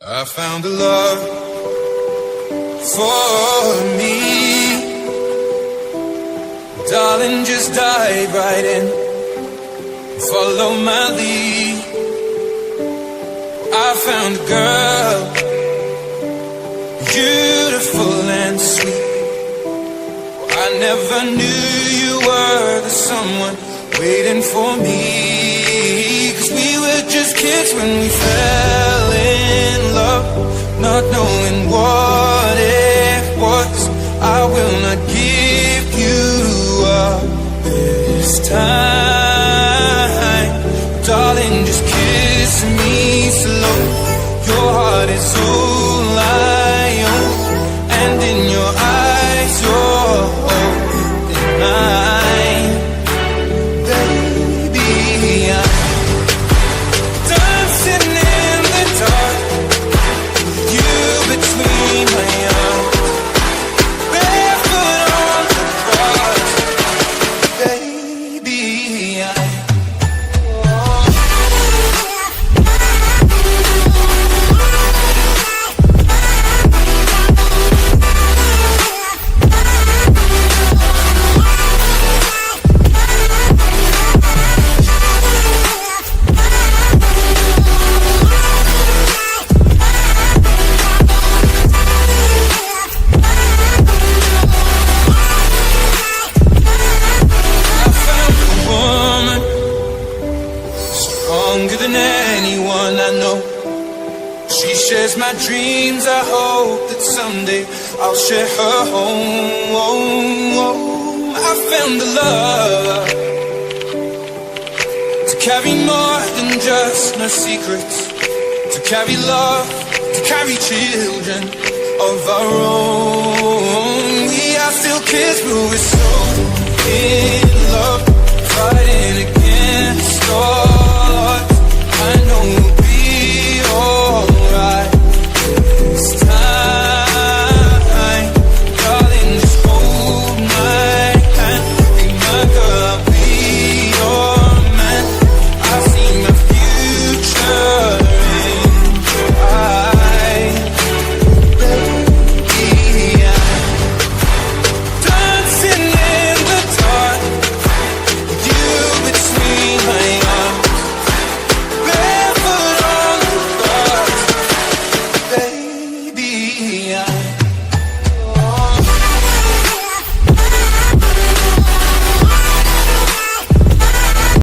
I found a love for me. Darling, just dive right in, follow my lead. I found a girl, beautiful and sweet. I never knew you were the someone waiting for me. 'Cause we were just kids when we fell in love, not knowing what it was. I will not give you up this time. Darling, just kiss me slow. Your heart is all I own, and in your eyes you're holding mine. Baby, I'm dancing in the dark, you between my arms, barefoot on the grass. Baby, stronger than anyone I know. She shares my dreams. I hope that someday I'll share her home. I found the love to carry more than just my secrets, to carry love, to carry children of our own. We are still kids, but we're so in love, fighting against all